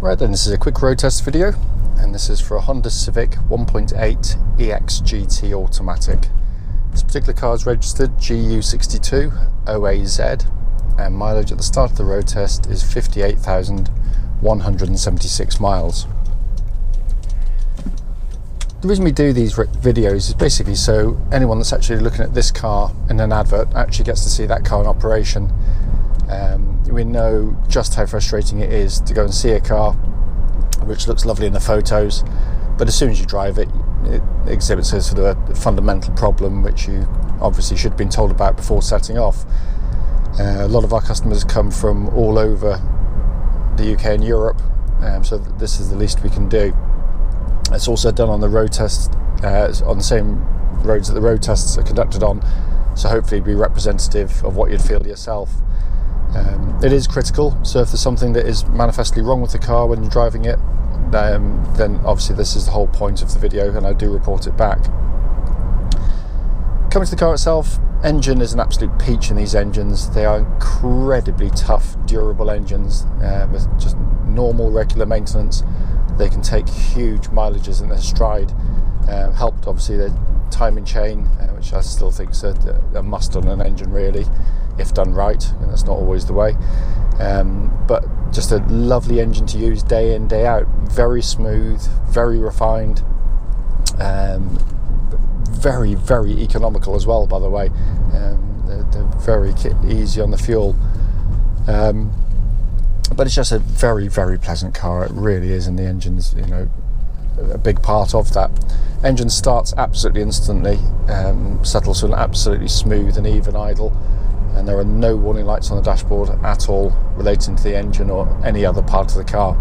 Right then, this is a quick road test video, and this is for a Honda Civic 1.8 EX GT automatic. This particular car is registered GU62OAZ, and mileage at the start of the road test is 58,176 miles. The reason we do these videos is basically so anyone that's actually looking at this car in an advert actually gets to see that car in operation. We know just how frustrating it is to go and see a car which looks lovely in the photos, but as soon as you drive it, it exhibits a sort of a fundamental problem which you obviously should have been told about before setting off. A lot of our customers come from all over the UK and Europe, so this is the least we can do. It's also done on the road test, on the same roads that the road tests are conducted on, so hopefully be representative of what you'd feel yourself. It is critical, so if there's something that is manifestly wrong with the car when you're driving it, then obviously this is the whole point of the video, and I do report it back. Coming to the car itself, engine is an absolute peach in these engines. They are incredibly tough, durable engines with just normal, regular maintenance. They can take huge mileages in their stride. Helped obviously the timing chain, which I still think is a must on an engine really, if done right, and that's not always the way. But just a lovely engine to use day in, day out. Very smooth, very refined, very, very economical as well, by the way. They're very easy on the fuel. But it's just a very, very pleasant car. It really is, and the engine's, you know, a big part of that. Engine starts absolutely instantly, settles to an absolutely smooth and even idle, and there are no warning lights on the dashboard at all relating to the engine or any other part of the car.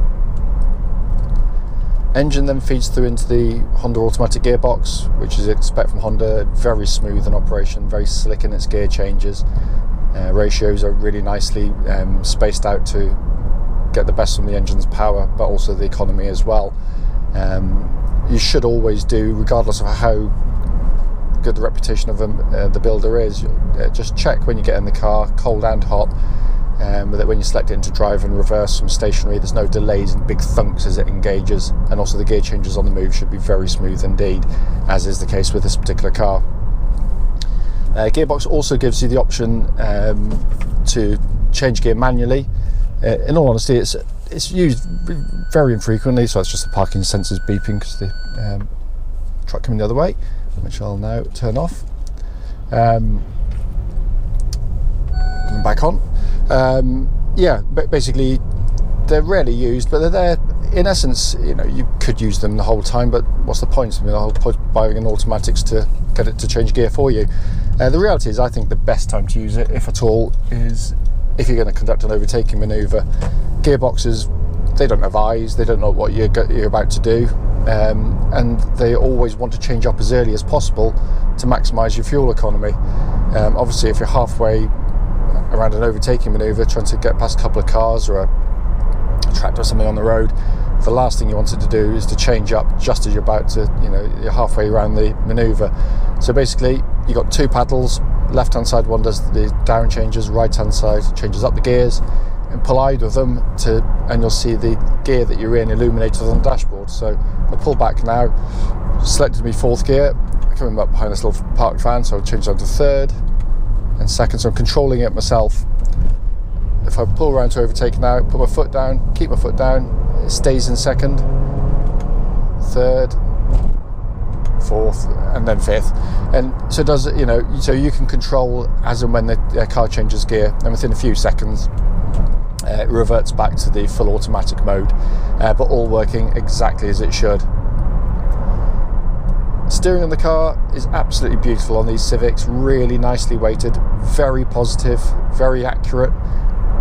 Engine then feeds through into the Honda automatic gearbox, which is expect from Honda, very smooth in operation, very slick in its gear changes. Ratios are really nicely spaced out to get the best from the engine's power, but also the economy as well. You should always do, regardless of how good the reputation of the builder is, just check when you get in the car, cold and hot, that when you select it into drive and reverse from stationary, there's no delays and big thunks as it engages, and also the gear changes on the move should be very smooth indeed, as is the case with this particular car. Gearbox also gives you the option to change gear manually. In all honesty, it's used very infrequently, so it's just the parking sensors beeping because the truck coming the other way, which I'll now turn off. Coming back on. Yeah, basically they're rarely used, but they're there. In essence, you know, you could use them the whole time, but what's the point? I mean, the whole point of buying an automatics to get it to change gear for you. The reality is, I think the best time to use it, if at all, is if you're going to conduct an overtaking manoeuvre. Gearboxes, they don't have eyes, they don't know what you're about to do, and they always want to change up as early as possible to maximise your fuel economy. Obviously, if you're halfway around an overtaking manoeuvre trying to get past a couple of cars or a tractor or something on the road, the last thing you want it to do is to change up just as you're about to, you know, you're halfway around the manoeuvre. So basically, you've got two paddles. Left hand side one does the down changes, right hand side changes up the gears, and pull either of them and you'll see the gear that you're in illuminated on the dashboard. So I pull back now, selected me fourth gear, coming up behind this little parked van, so I'll change down to third and second, so I'm controlling it myself. If I pull around to overtake now, put my foot down, keep my foot down, it stays in second, third, fourth, and then fifth, and so it does, you know, so you can control as and when the car changes gear, and within a few seconds it reverts back to the full automatic mode, but all working exactly as it should. Steering on the car is absolutely beautiful on these Civics, really nicely weighted, very positive, very accurate,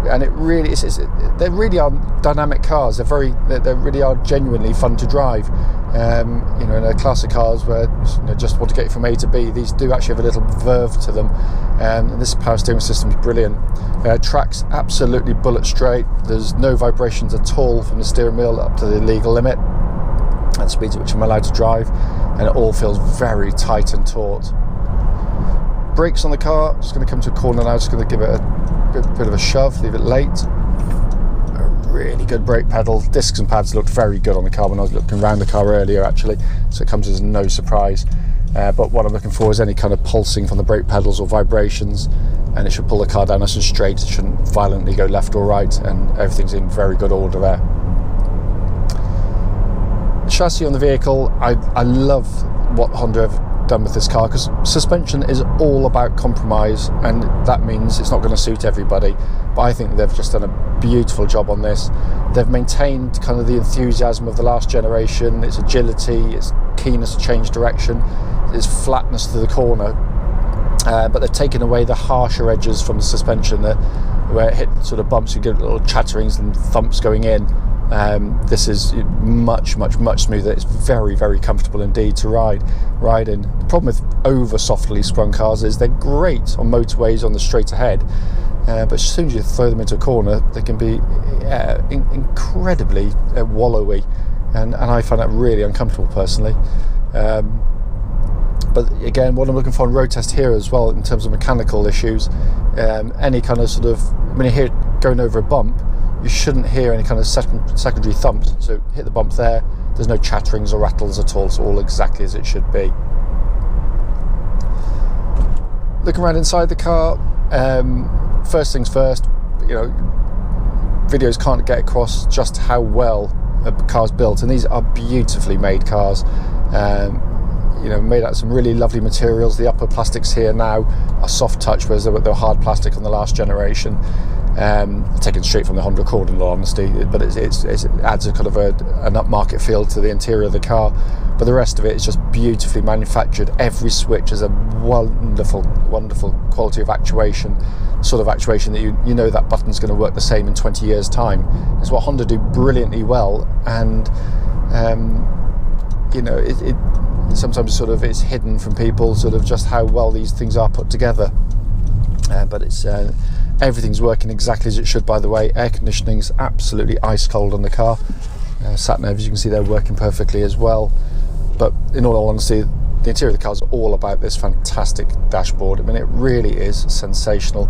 and it really is, they really are dynamic cars. They really are genuinely fun to drive. You know, in a class of cars where, you know, just want to get you from A to B, these do actually have a little verve to them, and this power steering system is brilliant. Tracks absolutely bullet straight. There's no vibrations at all from the steering wheel up to the legal limit and speeds at which I'm allowed to drive, and it all feels very tight and taut. Brakes on the car, just going to come to a corner now, just going to give it a bit of a shove, leave it late. really good brake pedal. Discs and pads looked very good on the car when I was looking around the car earlier, actually, so it comes as no surprise. But what I'm looking for is any kind of pulsing from the brake pedals or vibrations, and it should pull the car down nice and straight. It shouldn't violently go left or right, and everything's in very good order there. The chassis on the vehicle, I love what Honda have done with this car, because suspension is all about compromise, and that means it's not going to suit everybody, but I think they've just done a beautiful job on this. They've maintained kind of the enthusiasm of the last generation, its agility, its keenness to change direction, its flatness to the corner, but they've taken away the harsher edges from the suspension, where it hit sort of bumps, you get little chatterings and thumps going in. This is much smoother. It's very, very comfortable indeed to ride in. The problem with over softly sprung cars is they're great on motorways on the straight ahead, but as soon as you throw them into a corner, they can be incredibly wallowy, and I find that really uncomfortable personally. But again, what I'm looking for on road test here as well, in terms of mechanical issues, any kind of sort of, when you hear it going over a bump, you shouldn't hear any kind of secondary thumps. So hit the bump there, there's no chatterings or rattles at all. It's all exactly as it should be. Looking around inside the car, first things first, videos can't get across just how well a car's built, and these are beautifully made cars. Made out of some really lovely materials. The upper plastics here now are soft touch, whereas they were hard plastic on the last generation. Taken straight from the Honda Accord, in all honesty, but it adds a kind of an upmarket feel to the interior of the car. But the rest of it is just beautifully manufactured. Every switch is a wonderful quality of actuation, sort of actuation that you know that button's going to work the same in 20 years' time. It's what Honda do brilliantly well, and it sometimes sort of it's hidden from people, sort of just how well these things are put together. But it's everything's working exactly as it should. By the way, air conditioning's absolutely ice cold on the car. Sat nav, as you can see, they're working perfectly as well. But in all honesty, the interior of the car is all about this fantastic dashboard. I mean, it really is sensational.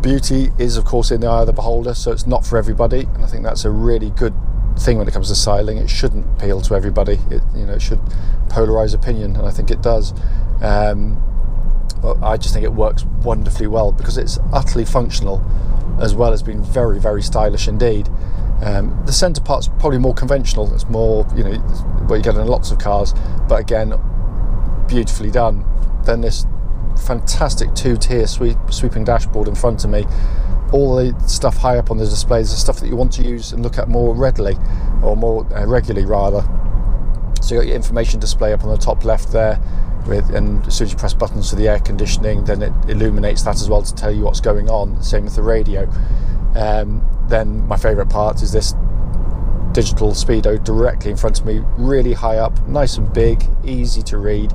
Beauty is, of course, in the eye of the beholder, so it's not for everybody, and I think that's a really good thing when it comes to styling. It shouldn't appeal to everybody. It should polarize opinion, and I think it does. But I just think it works wonderfully well, because it's utterly functional as well as being very, very stylish indeed. The centre part's probably more conventional. It's more, what you get in lots of cars, but again, beautifully done. Then this fantastic two-tier sweeping dashboard in front of me. All the stuff high up on the displays is stuff that you want to use and look at more readily, or more regularly rather. So you got your information display up on the top left there, and as soon as you press buttons for the air conditioning, then it illuminates that as well to tell you what's going on. Same with the radio. Then my favourite part is this digital speedo directly in front of me, really high up, nice and big, easy to read.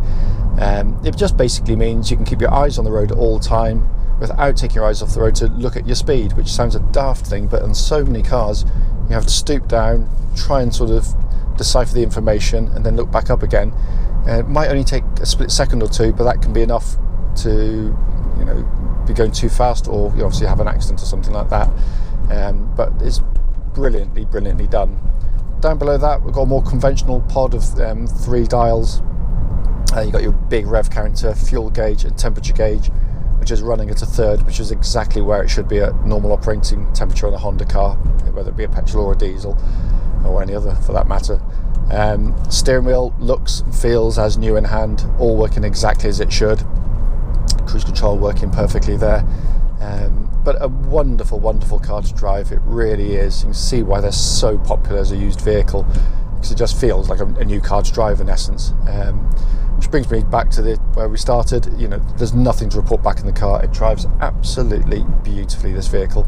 It just basically means you can keep your eyes on the road at all time without taking your eyes off the road to look at your speed, which sounds a daft thing, but on so many cars you have to stoop down, try and sort of decipher the information, and then look back up again. It might only take a split second or two, but that can be enough to be going too fast, or you obviously have an accident or something like that. But it's brilliantly done. Down below that, we've got a more conventional pod of 3 dials. You've got your big rev counter, fuel gauge and temperature gauge, which is running at a third, which is exactly where it should be at normal operating temperature on a Honda car, whether it be a petrol or a diesel, or any other for that matter. Steering wheel looks, feels as new in hand, all working exactly as it should. Cruise control working perfectly there. But a wonderful car to drive. It really is. You can see why they're so popular as a used vehicle, because it just feels like a new car to drive in essence. Which brings me back to where we started. There's nothing to report back in the car. It drives absolutely beautifully, this vehicle.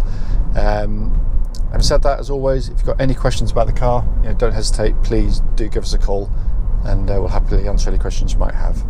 Having said that, as always, if you've got any questions about the car, don't hesitate. Please do give us a call, and we'll happily answer any questions you might have.